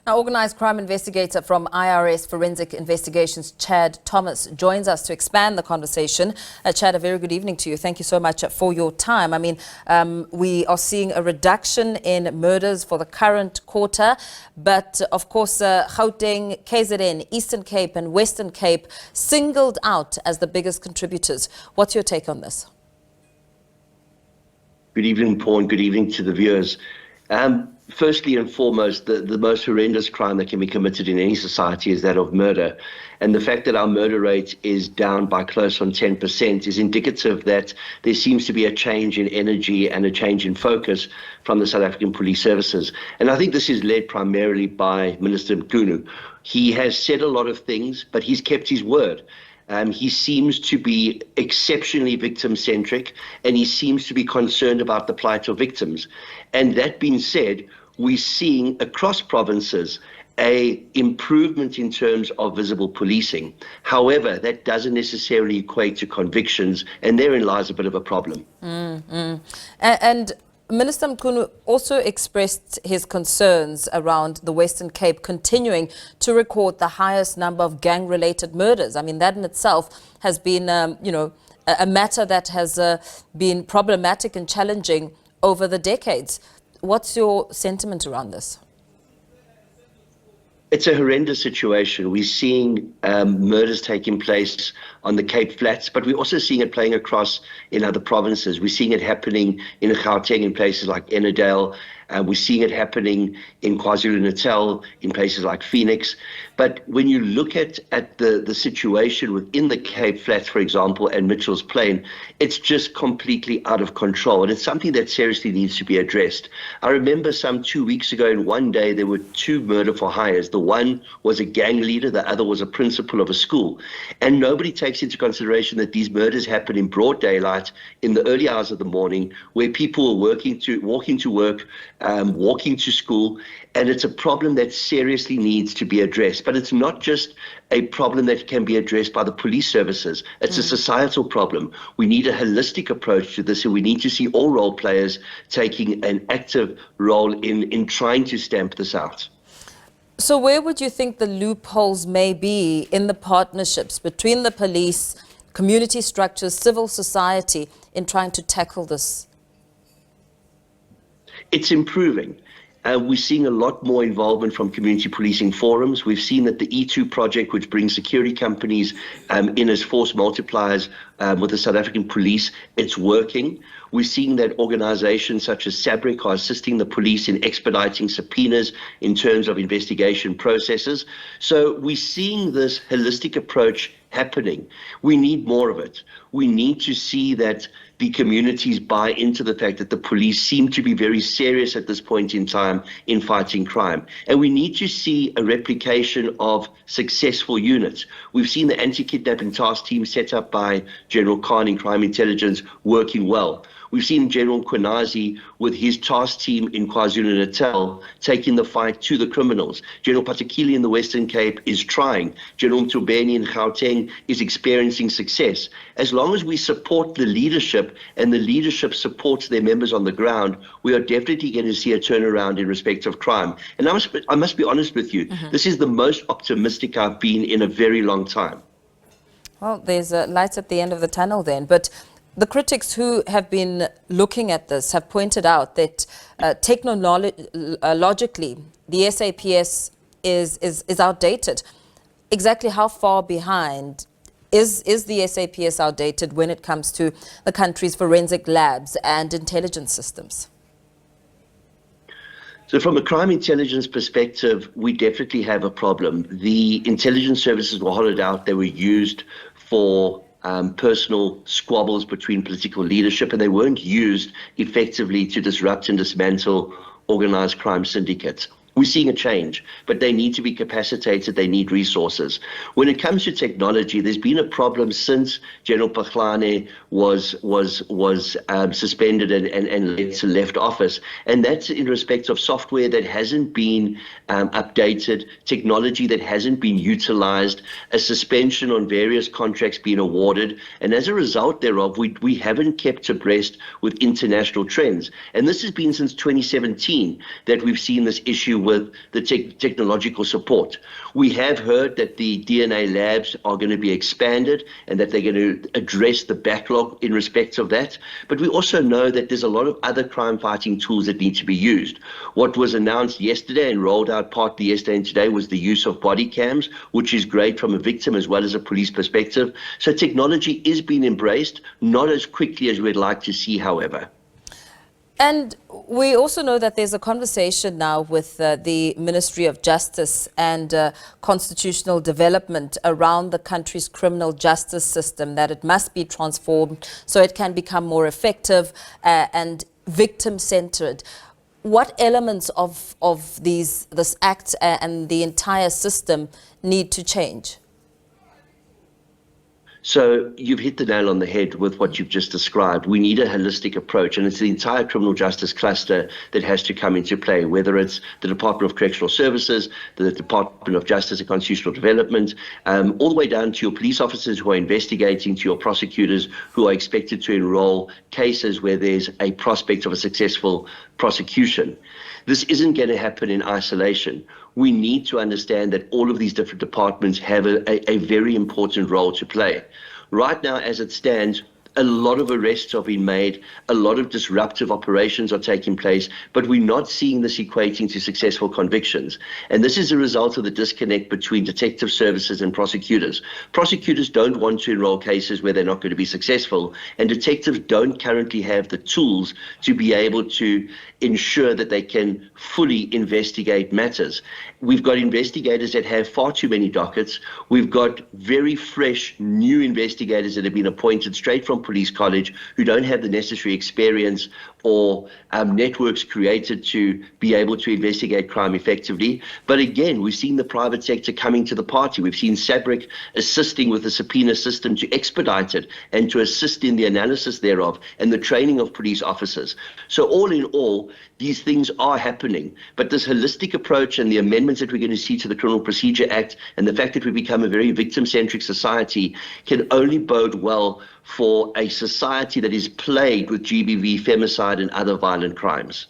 Now, organised crime investigator from IRS Forensic Investigations, Chad Thomas, joins us to expand the conversation. Chad, a very good evening to you. Thank you so much for your time. I mean, we are seeing a reduction in murders for the current quarter, but of course, Gauteng, KZN, Eastern Cape and Western Cape singled out as the biggest contributors. What's your take on this? Good evening, Paul, and good evening to the viewers. Firstly and foremost, the most horrendous crime that can be committed in any society is that of murder. And the fact that our murder rate is down by close on 10% is indicative that there seems to be a change in energy and a change in focus from the South African police services. And I think this is led primarily by Minister Mkhunu. He has said a lot of things, but he's kept his word. He seems to be exceptionally victim-centric, and he seems to be concerned about the plight of victims. And that being said, we're seeing across provinces an improvement in terms of visible policing. However, that doesn't necessarily equate to convictions, and therein lies a bit of a problem. And Minister Mkhunu also expressed his concerns around the Western Cape continuing to record the highest number of gang-related murders. I mean, that in itself has been, a matter that has been problematic and challenging over the decades. What's your sentiment around this? It's a horrendous situation. We're seeing murders taking place on the Cape Flats, but we're also seeing it playing across in other provinces. We're seeing it happening in Gauteng in places like Ennerdale. We're seeing it happening in KwaZulu-Natal, in places like Phoenix. But when you look at the situation within the Cape Flats, for example, and Mitchell's Plain, it's just completely out of control. And it's something that seriously needs to be addressed. I remember some 2 weeks ago, in one day, there were two murder for hires. The one was a gang leader, the other was a principal of a school. And nobody takes into consideration that these murders happen in broad daylight, in the early hours of the morning, where people are walking to work, walking to school, and it's a problem that seriously needs to be addressed. But it's not just a problem that can be addressed by the police services. It's a societal problem. We need a holistic approach to this, and we need to see all role players taking an active role in trying to stamp this out. So where would you think the loopholes may be in the partnerships between the police, community structures, civil society in trying to tackle this? It's improving. We're seeing a lot more involvement from community policing forums. We've seen that the E2 project, which brings security companies in as force multipliers with the South African police, it's working. We're seeing that organizations such as SABC are assisting the police in expediting subpoenas in terms of investigation processes. So we're seeing this holistic approach happening. We need more of it. We need to see that the communities buy into the fact that the police seem to be very serious at this point in time in fighting crime. And we need to see a replication of successful units. We've seen the anti-kidnapping task team set up by General Khan in crime intelligence working well. We've seen General Kwanazi with his task team in KwaZulu-Natal taking the fight to the criminals. General Patekile in the Western Cape is trying. General Mtubeni in Gauteng is experiencing success. As long as we support the leadership and the leadership supports their members on the ground, we are definitely going to see a turnaround in respect of crime. And I must be honest with you, this is the most optimistic I've been in a very long time. Well, there's a light at the end of the tunnel then, but the critics who have been looking at this have pointed out that technologically, the SAPS is outdated. Exactly how far behind is the SAPS outdated when it comes to the country's forensic labs and intelligence systems? So from a crime intelligence perspective, we definitely have a problem. The intelligence services were hollowed out. They were used for personal squabbles between political leadership, and they weren't used effectively to disrupt and dismantle organized crime syndicates. We're seeing a change, but they need to be capacitated. They need resources. When it comes to technology, there's been a problem since General Paglane was suspended and left office, and that's in respect of software that hasn't been updated, technology that hasn't been utilized, a suspension on various contracts being awarded, and as a result thereof, we haven't kept abreast with international trends. And this has been since 2017 that we've seen this issue with the technological support. We have heard that the DNA labs are going to be expanded and that they're going to address the backlog in respect of that. But we also know that there's a lot of other crime-fighting tools that need to be used. What was announced yesterday and rolled out partly yesterday and today was the use of body cams, which is great from a victim as well as a police perspective. So technology is being embraced, not as quickly as we'd like to see, however. And we also know that there's a conversation now with the Ministry of Justice and Constitutional Development around the country's criminal justice system, that it must be transformed so it can become more effective and victim-centered. What elements of this act and the entire system need to change? So you've hit the nail on the head with what you've just described. We need a holistic approach, and it's the entire criminal justice cluster that has to come into play, whether it's the Department of Correctional Services, the Department of Justice and Constitutional Development, all the way down to your police officers who are investigating, to your prosecutors who are expected to enroll cases where there's a prospect of a successful prosecution. This isn't going to happen in isolation. We need to understand that all of these different departments have a very important role to play. Right now, as it stands, a lot of arrests are being made, a lot of disruptive operations are taking place, but we're not seeing this equating to successful convictions. And this is a result of the disconnect between detective services and prosecutors. Prosecutors don't want to enroll cases where they're not going to be successful, and detectives don't currently have the tools to be able to ensure that they can fully investigate matters. We've got investigators that have far too many dockets. We've got very fresh, new investigators that have been appointed straight from police college who don't have the necessary experience or networks created to be able to investigate crime effectively. But again, we've seen the private sector coming to the party. We've seen SABC assisting with the subpoena system to expedite it and to assist in the analysis thereof and the training of police officers. So all in all, these things are happening. But this holistic approach and the amendments that we're going to see to the Criminal Procedure Act and the fact that we become a very victim-centric society can only bode well for a society that is plagued with GBV, femicide, and other violent crimes.